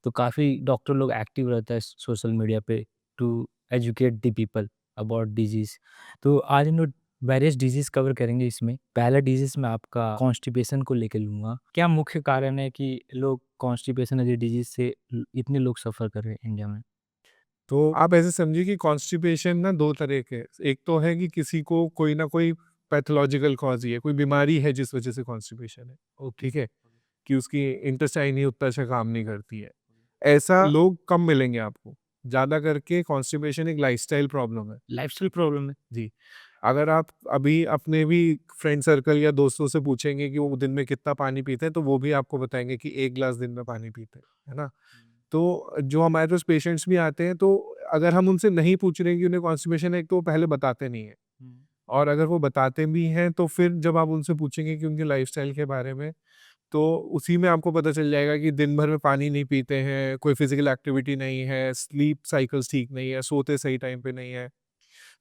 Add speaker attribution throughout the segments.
Speaker 1: तो काफ़ी डॉक्टर लोग एक्टिव रहता है सोशल मीडिया पे to educate the people about disease. तो आज हम लोग वेरियस डिजीज़ कवर करेंगे इसमें। पहला डिजीज़ मैं आपका कॉन्स्टिपेशन को लेके लूँगा। क्या मुख्य कारण है कि लोग कॉन्स्टिपेशन एज अ डिजीज़ से इतने लोग सफ़र कर रहे हैं इंडिया में?
Speaker 2: तो आप ऐसे समझिए कि कॉन्स्टिपेशन ना 2 तरह के हैं। एक तो है कि किसी को कोई ना कोई पैथोलॉजिकल कॉज़ ही है, कोई बीमारी है जिस वज़ह से कॉन्स्टिपेशन है,
Speaker 1: ओके।
Speaker 2: ठीक है? कि उसकी इंटेस्टाइन ही उतना अच्छा काम नहीं करती है। ऐसा लोग कम मिलेंगे आपको। ज़्यादा करके कॉन्स्टिपेशन एक लाइफ़स्टाइल प्रॉब्लम है।
Speaker 1: लाइफ़स्टाइल प्रॉब्लम है।
Speaker 2: जी। अगर आप अभी अपने भी फ्रेंड सर्कल या दोस्तों से पूछेंगे कि वो दिन में कितना पानी पीते हैं, तो वो भी आपको बताएँगे कि 1 ग्लास दिन में पानी पीते हैं, है ना? तो जो हमारे पास पेशेंट्स भी आते हैं, तो अगर हम उनसे नहीं पूछ रहे हैं कि उन्हें कॉन्स्टिपेशन है, एक तो वो पहले बताते नहीं हैं।
Speaker 1: हुँ।
Speaker 2: और अगर वो बताते भी हैं, तो फिर जब आप उनसे पूछेंगे कि उनके लाइफ़स्टाइल के बारे में, तो उसी में आपको पता चल जाएगा कि दिन भर में पानी नहीं पीते हैं, कोई फिज़िकल एक्टिविटी नहीं है, स्लीप साइकिल्स ठीक नहीं है, सोते सही टाइम पे नहीं है।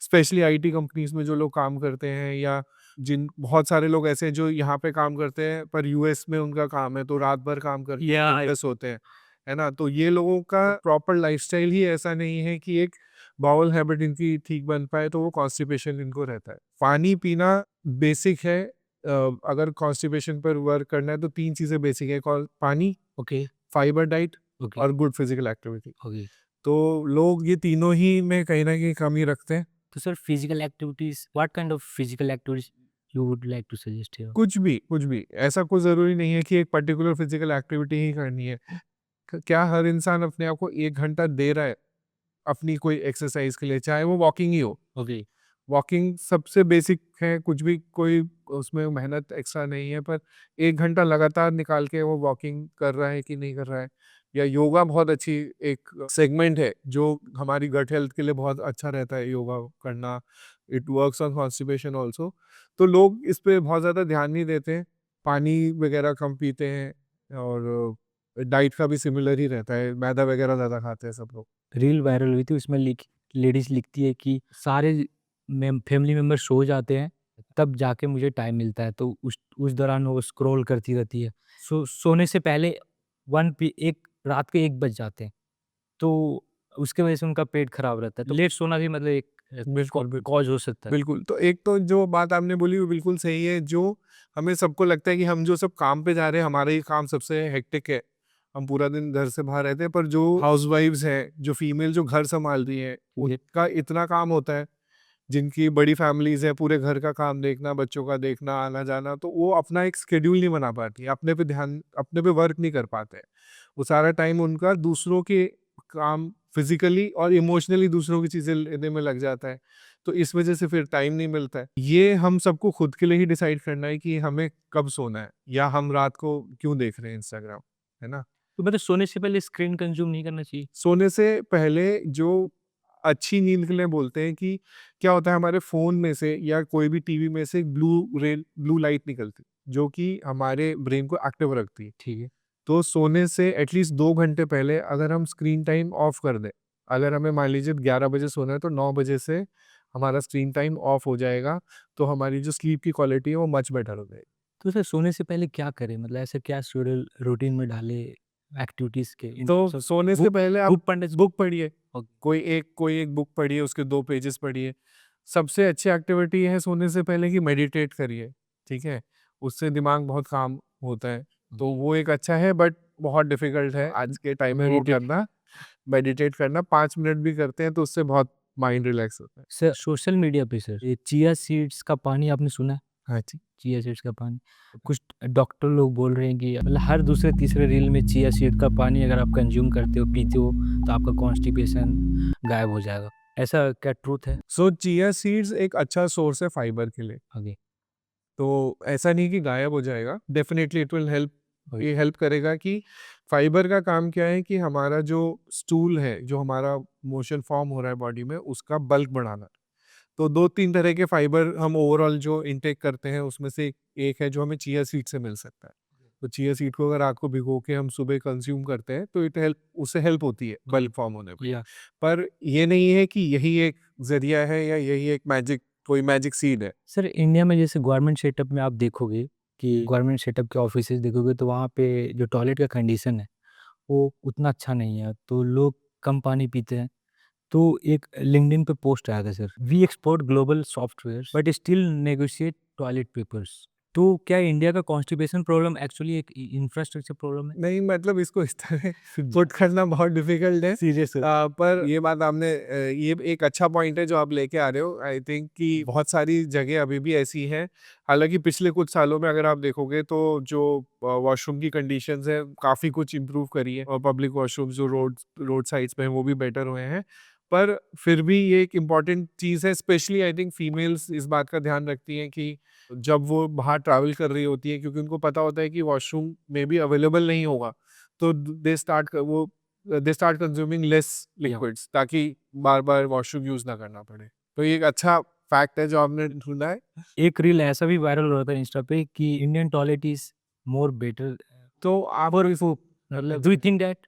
Speaker 2: स्पेशली आईटी कंपनीज़ में जो लोग काम करते हैं, या जिन बहुत सारे लोग ऐसे हैं जो यहाँ पे काम करते हैं पर यूएस में उनका काम है, तो रात भर काम करके
Speaker 1: या
Speaker 2: दिन भर सोते हैं, है ना? तो ये लोगों का प्रॉपर लाइफ़स्टाइल ही ऐसा नहीं है कि एक बाउल हैबिट इनकी ठीक बन पाए, तो वो कॉन्स्टिपेशन इनको रहता है। पानी पीना बेसिक है। अगर कॉन्स्टिपेशन पर वर्क करना है तो 3 चीज़ें बेसिक है, कॉल पानी,
Speaker 1: ओके,
Speaker 2: फाइबर डाइट
Speaker 1: ओके,
Speaker 2: और गुड फिज़िकल एक्टिविटी।
Speaker 1: ओके।
Speaker 2: तो लोग ये तीनों ही में कहीं न कहीं कमी रखते हैं।
Speaker 1: तो sir physical activities what kind of physical activities you would like to suggest here?
Speaker 2: कुछ भी। ऐसा कोई ज़रूरी नहीं है कि एक पर्टिकुलर फिज़िकल एक्टिविटी ही करनी है। क क्या हर इंसान अपने आप को 1 घंटा दे रहा है, अपनी कोई एक्सरसाइज़ के लिए, चाहे वो वॉकिंग ही हो।
Speaker 1: ओके।
Speaker 2: वॉकिंग सबसे बेसिक है, कुछ भी कोई उसमें मेहनत एक्स्ट्रा नहीं है, पर 1 घंटा लगातार निकाल के वो वॉकिंग कर रहा है कि नहीं कर रहा है। या योगा बहुत अच्छी एक सेगमेंट है, जो हमारी गट हेल्थ के लिए बहुत अच्छा रहता है योगा करना। It works on constipation also. तो लोग इस पे बहुत ज़्यादा ध्यान नहीं देते हैं, पानी वगैरह कम पीते हैं, और डाइट का भी सिमिलर ही रहता है, मैदा वगैरह ज़्यादा खाते हैं सब लोग।
Speaker 1: रील वायरल हुई थी उसमें लेडीज़ लिखती है कि सारे फैमिली मेंबर सो जाते हैं, तब जाके मुझे टाइम मिलता है, तो उस दौरान वो स्क्रॉल करती रहती है। सोने से पहले 1 पी 1 रात के 1 बज जाते हैं, तो उसके वजह से उनका पेट खराब रहता है। तो लेट सोना भी मतलब एक
Speaker 2: बिल्कुल, बिल्कुल।
Speaker 1: कॉज़ हो सकता है।
Speaker 2: बिल्कुल, तो एक तो जो बात आपने बोली वो बिल्कुल सही है, जो हमें सबको लगता है कि हम जो सब काम पे जा रहे हैं, हमारा ही काम सबसे हेक्टिक है, हम पूरा दिन घर से बाहर रहते हैं, पर जो हाउसवाइफ्स हैं, जो फीमेल जो घर सँभाल रही हैं,
Speaker 1: ठीक है।
Speaker 2: उनका इतना काम होता है, जिनकी बड़ी फैमिलीज़ हैं, पूरे घर का काम देखना, बच्चों का देखना, आना-जाना, तो वो अपना एक शेड्यूल नहीं बना पाती, अपने पे वर्क नहीं कर पाते हैं। वो सारा टाइम उनका दूसरों के काम, फिज़िकली और इमोशनली दूसरों की चीज़ें लेने में लग जाता है। तो इस वजह से फिर टाइम नहीं मिलता है। ये हम सबको खुद के लिए ही डिसाइड करना है कि हमें कब सोना है, या हम रात को क्यों देख रहे हैं इंस्टाग्राम, है ना?
Speaker 1: तो मतलब सोने से पहले स्क्रीन कंज़्यूम नहीं करना चाहिए?
Speaker 2: सोने से पहले जो अच्छी नींद के लिए बोलते हैं कि क्या होता है, हमारे फ़ोन में से या कोई भी टीवी में से ब्लू लाइट निकलती, जो कि हमारे ब्रेन को एक्टिव रखती है।
Speaker 1: ठीक है।
Speaker 2: तो सोने से एटलीस्ट 2 घंटे पहले अगर हम स्क्रीन टाइम ऑफ कर दें, अगर हमें मान लीजिए 11 बजे सोना है, तो 9 बजे से हमारा स्क्रीन टाइम ऑफ हो जाएगा, तो हमारी जो स्लीप की क्वालिटी है वो मच बेटर हो जाएगी।
Speaker 1: तो सर सोने से पहले क्या करें? मतलब ऐसा क्या शेड्यूल रूटीन में डालें एक्टिविटीज़ के इन
Speaker 2: तो
Speaker 1: सब
Speaker 2: सोने से
Speaker 1: बुक
Speaker 2: पहले आप
Speaker 1: बुक पढ़ने से
Speaker 2: बुक पढ़िए,
Speaker 1: ओके,
Speaker 2: कोई एक बुक पढ़िए, उसके 2 पेजेस पढ़िए। सबसे अच्छी एक्टिविटी है सोने से पहले कि मेडिटेट करिए, ठीक है? उससे दिमाग बहुत काम होता है, तो
Speaker 1: ओके।
Speaker 2: वो एक अच्छा है, बट बहुत डिफ़िकल्ट है आज के टाइम में वो
Speaker 1: मेडिटेट
Speaker 2: करना। मेडिटेट करना 5 मिनट भी करते हैं तो उससे बहुत माइंड रिलैक्स होता है।
Speaker 1: सर सोशल मीडिया पे सर ये चिया सीड्स का पानी आपने सुना है?
Speaker 2: हाँ जी।
Speaker 1: चिया सीड्स का पानी कुछ डॉक्टर लोग बोल रहे हैं कि मतलब हर दूसरे तीसरे रील में चिया सीड का पानी अगर आप कंज्यूम करते हो, पीते हो तो आपका कॉन्स्टिपेशन गायब हो जाएगा। ऐसा क्या ट्रूथ है?
Speaker 2: सो चिया सीड्स एक अच्छा सोर्स है फाइबर के लिए।
Speaker 1: ओके,
Speaker 2: तो ऐसा नहीं कि गायब हो जाएगा, definitely it will help.
Speaker 1: Okay,
Speaker 2: ये हेल्प करेगा कि फाइबर का काम क्या है कि हमारा जो स्टूल है, जो हमारा मोशन फॉर्म हो रहा है बॉडी में, उसका बल्क बढ़ाना। तो 2-3 तरह के फाइबर हम ओवरऑल जो इनटेक करते हैं, उसमें से एक है जो हमें चिया सीड से मिल सकता है। तो चिया सीड को अगर रात को भिगो के हम सुबह कंज़्यूम करते हैं, तो इट हेल्प, उससे हेल्प होती है
Speaker 1: ओके,
Speaker 2: बल्क फॉर्म होने में।
Speaker 1: या
Speaker 2: पर ये नहीं है कि यही एक ज़रिया है या यही एक कोई मैजिक सीड है।
Speaker 1: सर इंडिया में जैसे गवर्नमेंट सेटअप में आप देखोगे कि गवर्नमेंट सेटअप के ऑफिसेज़ देखोगे तो वहाँ पे जो टॉयलेट का कंडीशन है वो उतना अच्छा नहीं है, तो लोग कम पानी पीते हैं। तो एक लिंक्डइन पे पोस्ट आया था sir, we export global software but still negotiate toilet papers. तो क्या इंडिया का कॉन्स्टिपेशन प्रॉब्लम एक्चुअली एक इंफ्रास्ट्रक्चर प्रॉब्लम है?
Speaker 2: नहीं, मतलब इसको इस तरह पुट करना बहुत डिफिकल्ट है।
Speaker 1: Serious sir.
Speaker 2: पर ये बात आपने ये एक अच्छा पॉइंट है जो आप लेके आ रहे हो। आई थिंक कि बहुत सारी जगह अभी भी ऐसी हैं। हालांकि पिछले कुछ सालों में अगर आप देखोगे तो जो वॉशरूम की कंडीशंस है काफ़ी कुछ इम्प्रूव करी है, और पब्लिक वॉशरूम जो रोड साइड्स पे हैं वो भी बेटर हुए हैं। पर फिर भी ये एक इम्पॉर्टेंट चीज़ है, स्पेशली आई थिंक फीमेल्स इस बात का ध्यान रखती हैं कि जब वो बाहर ट्रैवल कर रही होती है, क्योंकि उनको पता होता है कि वॉशरूम में भी अवेलेबल नहीं होगा, तो they start consuming less liquids ताकि बार बार वॉशरूम यूज ना करना पड़े। तो ये एक अच्छा फैक्ट है जो आपने ढूंढा है।
Speaker 1: एक रील ऐसा भी वायरल हो रहा था इंस्टा पे कि Indian toilet is more better
Speaker 2: तो आप
Speaker 1: फॉर मतलब डू यू थिंक दैट?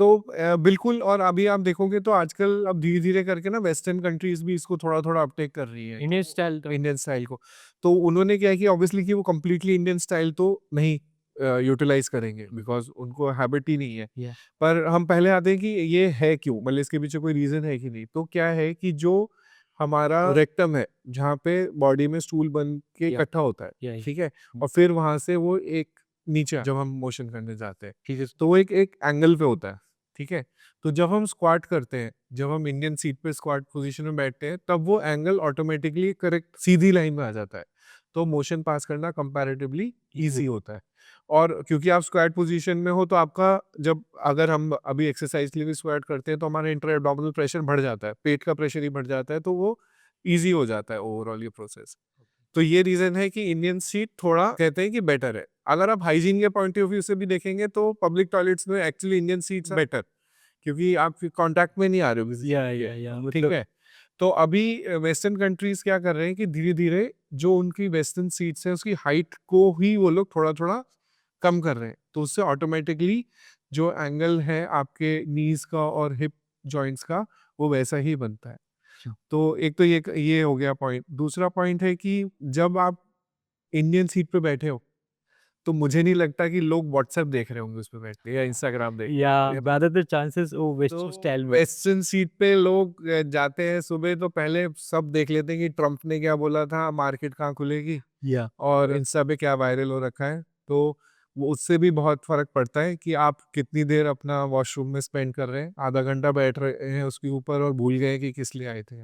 Speaker 2: तो बिल्कुल। और अभी आप देखोगे तो आजकल अब धीरे धीरे करके ना वेस्टर्न कंट्रीज भी इसको थोड़ा थोड़ा अपटेक कर रही है,
Speaker 1: इंडियन स्टाइल तो
Speaker 2: इंडियन स्टाइल को। तो उन्होंने क्या है कि ऑब्वियसली कि वो कम्प्लीटली इंडियन स्टाइल तो नहीं यूटिलाइज करेंगे, बिकॉज उनको हैबिट ही नहीं है।
Speaker 1: Yeah.
Speaker 2: पर हम पहले आते हैं कि ये है क्यों, मतलब इसके पीछे कोई रीजन है कि नहीं। तो क्या है कि जो हमारा रेक्टम है, जहाँ पे बॉडी में स्टूल बन के
Speaker 1: Yeah.
Speaker 2: इकट्ठा होता है,
Speaker 1: Yeah.
Speaker 2: ठीक है, और फिर वहां से वो एक नीचे जब हम मोशन करने जाते हैं,
Speaker 1: ठीक है।
Speaker 2: तो वो एक एक एंगल पे होता है, ठीक है। तो जब हम स्क्वाट करते हैं, जब हम इंडियन सीट पे स्क्वाट पोजीशन में बैठते हैं, तब वो एंगल ऑटोमेटिकली करेक्ट सीधी लाइन में आ जाता है, तो मोशन पास करना कंपैरेटिवली इजी होता है। और क्योंकि आप स्क्वाट पोजीशन में हो, तो आपका जब अगर हम अभी एक्सरसाइज के लिए भी स्क्वाट करते हैं तो हमारा इंटर एब्डोमिनल प्रेशर बढ़ जाता है, पेट का प्रेशर ही बढ़ जाता है, तो वो ईजी हो जाता है ओवरऑल ये प्रोसेस। तो ये रीजन है कि इंडियन सीट थोड़ा कहते हैं कि बेटर है। अगर आप हाइजीन के पॉइंट ऑफ व्यू से भी देखेंगे तो पब्लिक टॉयलेट्स में एक्चुअली इंडियन सीट्स बेटर, क्योंकि आप कांटेक्ट में नहीं आ रहे हो किसी
Speaker 1: या
Speaker 2: से,
Speaker 1: या या
Speaker 2: ठीक
Speaker 1: मतलब
Speaker 2: है। तो अभी वेस्टर्न कंट्रीज क्या कर रहे हैं कि धीरे धीरे जो उनकी वेस्टर्न सीट्स है उसकी हाइट को ही वो लोग थोड़ा थोड़ा कम कर रहे हैं, तो उससे ऑटोमेटिकली जो एंगल है आपके नीज का और हिप जॉइंट्स का वो वैसा ही बनता है।
Speaker 1: अच्छा।
Speaker 2: तो एक तो ये हो गया पॉइंट। दूसरा पॉइंट है कि जब आप इंडियन सीट पे बैठे हो, तो मुझे नहीं लगता कि लोग व्हाट्सएप देख रहे होंगे उस पे बैठ के या इंस्टाग्राम देख
Speaker 1: या
Speaker 2: रहे होंगे।
Speaker 1: ज्यादातर चांसेस वो वेस्ट स्टाइल में।
Speaker 2: वेस्टर्न सीट पे लोग जाते हैं सुबह, तो पहले सब देख लेते हैं कि ट्रम्प ने क्या बोला था, मार्केट कहाँ खुलेगी,
Speaker 1: या
Speaker 2: और इंस्टा पे क्या वायरल हो रखा है। तो वो उससे भी बहुत फर्क पड़ता है कि आप कितनी देर अपना वॉशरूम में स्पेंड कर रहे हैं। आधा घंटा बैठ रहे हैं उसके ऊपर और भूल गए कि किस लिए आए थे।